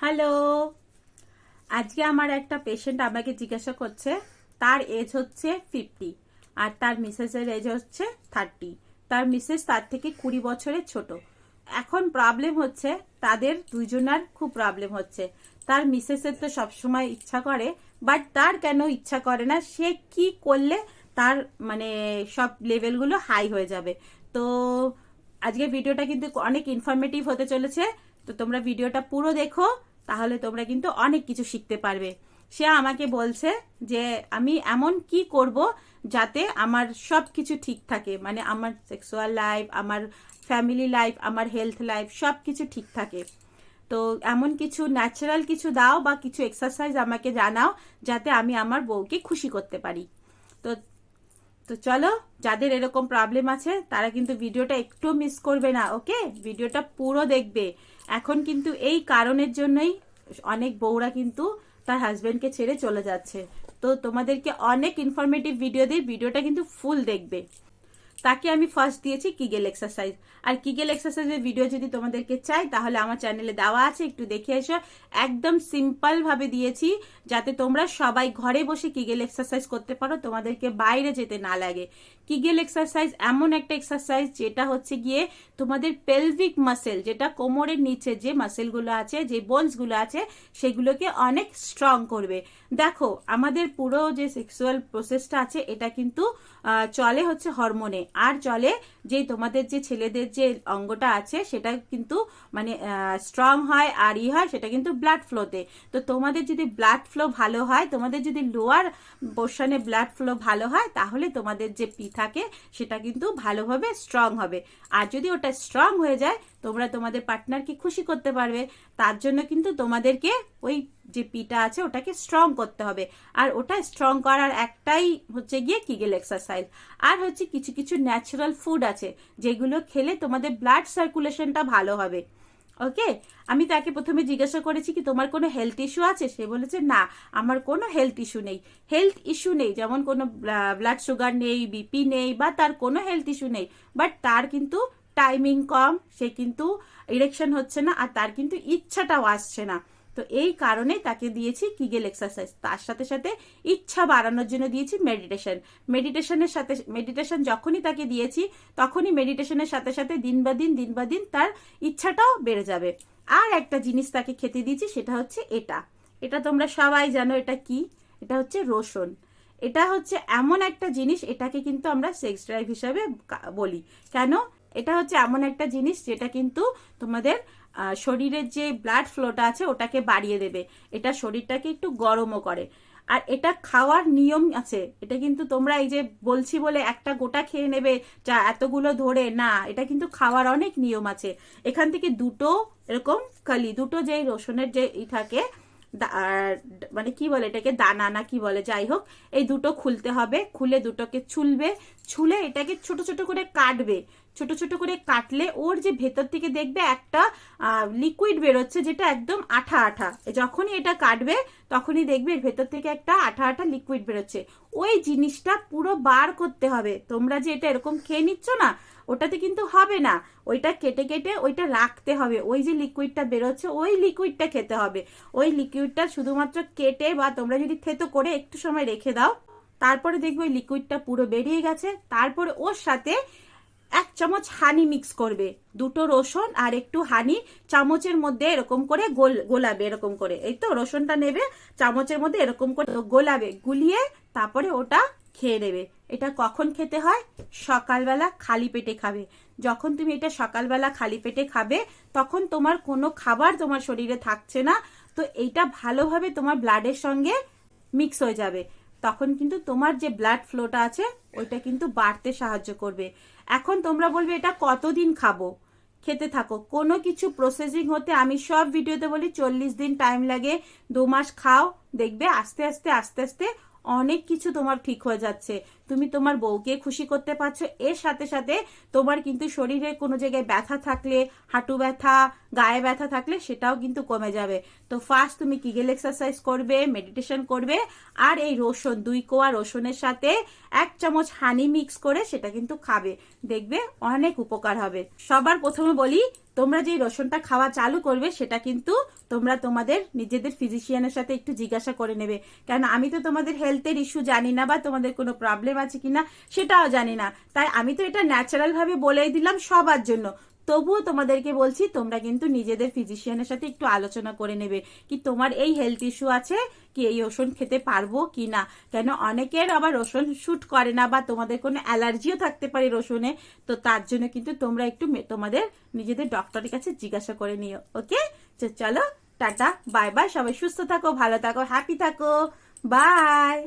Hello, আজকে আমার একটা পেশেন্ট আমাকে জিজ্ঞাসা করছে, তার এজ হচ্ছে 50 আর তার মিসেসের এজ হচ্ছে 30। তার মিসেস তার থেকে 20 বছরের ছোট। এখন প্রবলেম হচ্ছে তাদের দুইজনার খুব প্রবলেম হচ্ছে। তার মিসেসের তো সবসময় ইচ্ছা করে, বাট তার কেন ইচ্ছা করে না, সে কি করলে তার মানে সব লেভেলগুলো হাই হয়ে যাবে। তো আজকে ভিডিওটা কিন্তু অনেক ইনফরমেটিভ হতে চলেছে। তো তোমরা ভিডিওটা পুরো দেখো, তাহলে তোমরা কিন্তু অনেক কিছু শিখতে পারবে। সে আমাকে বলছে যে আমি এমন কি করব যাতে আমার সব কিছু ঠিক থাকে, মানে আমার সেক্সুয়াল লাইফ, আমার ফ্যামিলি লাইফ, আমার হেলথ লাইফ সব কিছু ঠিক থাকে। তো এমন কিছু ন্যাচারাল কিছু দাও বা কিছু এক্সারসাইজ আমাকে জানাও যাতে আমি আমার বউকে খুশি করতে পারি। তো তো চলো, যাদের এরকম প্রবলেম আছে তারা কিন্তু ভিডিওটা একটু মিস করবে না, ওকে? ভিডিওটা পুরো দেখবে। এখন কিন্তু এই কারণের জন্যই অনেক বউরা কিন্তু তার হাজবেন্ডকে ছেড়ে চলে যাচ্ছে। তো তোমাদেরকে অনেক ইনফরমেটিভ ভিডিও দিই, ভিডিওটা কিন্তু ফুল দেখবে। তাকে আমি ফার্স্ট দিয়েছি কিগেল এক্সারসাইজ। আর কিগেল এক্সারসাইজের ভিডিও যদি তোমাদেরকে চাই তাহলে আমার চ্যানেলে দেওয়া আছে, একটু দেখে এসো। একদম সিম্পল ভাবে দিয়েছি যাতে তোমরা সবাই ঘরে বসে কিগেল এক্সারসাইজ করতে পারো, তোমাদেরকে বাইরে যেতে না লাগে। কিগেল এক্সারসাইজ এমন একটা এক্সারসাইজ যেটা হচ্ছে গিয়ে তোমাদের পেলভিক মাসেল, যেটা কোমরের নিচে যে মাসেলগুলো আছে, যে বোনসগুলো আছে, সেগুলোকে অনেক স্ট্রং করবে। দেখো, আমাদের পুরো যে সেক্সুয়াল প্রসেসটা আছে এটা কিন্তু চলে হচ্ছে হরমোনে, আর চলে যে তোমাদের যে ছেলেদের যে অঙ্গটা আছে সেটা কিন্তু মানে স্ট্রং হয় আর হয় সেটা কিন্তু ব্লাড ফ্লোতে। তো তোমাদের যদি ব্লাড ফ্লো ভালো হয়, তোমাদের যদি লোয়ার পোর্শনে ব্লাড ফ্লো ভালো হয়, তাহলে তোমাদের যে পি থাকে সেটা কিন্তু ভালোভাবে স্ট্রং হবে। আর যদি ওটা স্ট্রং হয়ে যায়, তোমরা তোমাদের পার্টনারকে খুশি করতে পারবে। তার জন্য কিন্তু তোমাদেরকে ওই যে পিটা আছে ওটাকে স্ট্রং করতে হবে। আর ওটা স্ট্রং করার একটাই হচ্ছে গিয়ে কিগেল এক্সারসাইজ। আর হচ্ছে কিছু কিছু ন্যাচারাল ফুড আছে যেগুলো খেলে তোমাদের ব্লাড সার্কুলেশনটা ভালো হবে, ওকে? আমি তাকে প্রথমে জিজ্ঞাসা করেছি কি তোমার কোনো হেলথ ইস্যু আছে, সে বলেছে না, আমার কোনো হেলথ ইস্যু নেই। হেলথ ইস্যু নেই যেমন কোনো ব্লাড সুগার নেই, বিপি নেই, বা তার কোনো হেলথ ইস্যু নেই, বাট তার কিন্তু টাইমিং কম, সে কিন্তু ইরেকশন হচ্ছে না, আর তার কিন্তু ইচ্ছাটাও আসছে না। তো এই কারণে তাকে দিয়েছি কিগেল এক্সারসাইজ। তার সাথে সাথে ইচ্ছা বাড়ানোর জন্য দিয়েছি মেডিটেশন। মেডিটেশন যখনই তাকে দিয়েছি, তখনই মেডিটেশনের সাথে সাথে দিন বা দিন তার ইচ্ছাটাও বেড়ে যাবে। আর একটা জিনিস তাকে খেতে দিয়েছি, সেটা হচ্ছে এটা। এটা তোমরা সবাই জানো এটা কি, এটা হচ্ছে রসুন। এটা হচ্ছে এমন একটা জিনিস, এটাকে কিন্তু আমরা সেক্স ড্রাইভ হিসাবে বলি। কেন? এটা হচ্ছে এমন একটা জিনিস যেটা কিন্তু তোমাদের শরীরের যে ব্লাড ফ্লোটা আছে ওটাকে বাড়িয়ে দেবে। এটা শরীরটাকে একটু গরমও করে। আর এটা খাওয়ার নিয়ম আছে। এটা কিন্তু তোমরা এই যে বলছি বলে একটা গোটা খেয়ে নেবে যা এতগুলো ধরে, না, এটা কিন্তু খাওয়ার অনেক নিয়ম আছে। এখান থেকে দুটো এরকম কালি, দুটো যে রসুনের যে থাকে, মানে কি বলে এটাকে, দানা না কি বলে, যাই হোক, এই দুটো খুলতে হবে। খুলে দুটোকে ছুলবে, ছুলে এটাকে ছোট ছোট করে কাটবে। ছোট ছোট করে কাটলে ওর যে ভেতর থেকে দেখবে একটা লিকুইড বেরোচ্ছে, যেটা একদম আঠা আঠা। যখনই এটা কাটবে তখনই দেখবে এর ভেতর থেকে একটা আঠা আঠা লিকুইড বেরোচ্ছে। ওই জিনিসটা পুরো বার করতে হবে। তোমরা যে এটা এরকম খেয়ে নিচ্ছ না, ওটাতে কিন্তু হবে না। ওইটা কেটে কেটে ওইটা রাখতে হবে। ওই যে লিকুইডটা বেরোচ্ছে ওই লিকুইডটা খেতে হবে। ওই লিকুইডটা শুধুমাত্র কেটে বা তোমরা যদি থেতো করে একটু সময় রেখে দাও, তারপরে দেখবে ওই লিকুইডটা পুরো বেরিয়ে গেছে। তারপরে ওর সাথে 1 চামচ হানি মিক্স করবে। দুটো রসুন আর একটু হানি চামচের মধ্যে এরকম করে গোলাবে, এরকম করে। এই তো রসুনটা নেবে, চামচের মধ্যে এরকম করে গোলাবে, গুলিয়ে তারপরে ওটা খেয়ে নেবে। এটা কখন খেতে হয়? সকালবেলা খালি পেটে খাবে। যখন তুমি এটা সকালবেলা খালি পেটে খাবে, তখন তোমার কোনো খাবার তোমার শরীরে থাকছে না। তো এইটা ভালোভাবে তোমার ব্লাডের সঙ্গে মিক্স হয়ে যাবে। তখন কিন্তু তোমার যে ব্লাড ফ্লোটা আছে ওইটা কিন্তু বাড়তে সাহায্য করবে। এখন তোমরা বলবে এটা কতদিন খাবো? খেতে থাকো। কোনো কিছু প্রসেসিং হতে আমি সব ভিডিওতে বলি 40 দিন টাইম লাগে, 2 মাস খাও, দেখবে আস্তে আস্তে অনেক কিছু তোমার ঠিক হয়ে যাচ্ছে। তুমি তোমার বউকে খুশি করতে পারছো, এর সাথে সাথে তোমার কিন্তু শরীরে কোনো জায়গায় ব্যথা থাকলে, হাঁটু ব্যথা, গায়ে ব্যথা থাকলে সেটাও কিন্তু কমে যাবে। তো ফার্স্ট তুমি কিগেল এক্সারসাইজ করবে, মেডিটেশন করবে, আর এই রসুন 2 কোয়া রসুনের সাথে 1 চামচ হানি মিক্স করে সেটা কিন্তু খাবে, দেখবে অনেক উপকার হবে। সবার প্রথমে বলি, তোমরা যে রসুনটা খাওয়া চালু করবে সেটা কিন্তু তোমরা তোমাদের নিজেদের ফিজিশিয়ানের সাথে একটু জিজ্ঞাসা করে নেবে, কারণ আমি তো তোমাদের হেলথের ইস্যু জানি না বা তোমাদের কোনো প্রবলেম আছে কিনা সেটাও জানি না, তাই আমি তো এটা ন্যাচারাল ভাবে বলেই দিলাম সবার জন্য। তবুও তোমাদেরকে বলছি, তোমরা কিন্তু নিজেদের ফিজিশিয়ানের সাথে একটু আলোচনা করে নেবে কি তোমার এই হেলথ ইস্যু আছে, কি এই রসুন খেতে পারবো কি না, কেন অনেকের আবার রসুন শুট করে না বা তোমাদের কোনো অ্যালার্জিও থাকতে পারে রসুনে। তো তার জন্য কিন্তু তোমরা একটু তোমাদের নিজেদের ডক্টরের কাছে জিজ্ঞাসা করে নিও। ওকে, চলো টাটা বাই বাই, সবাই সুস্থ থাকো, ভালো থাকো, হ্যাপি থাকো, বাই।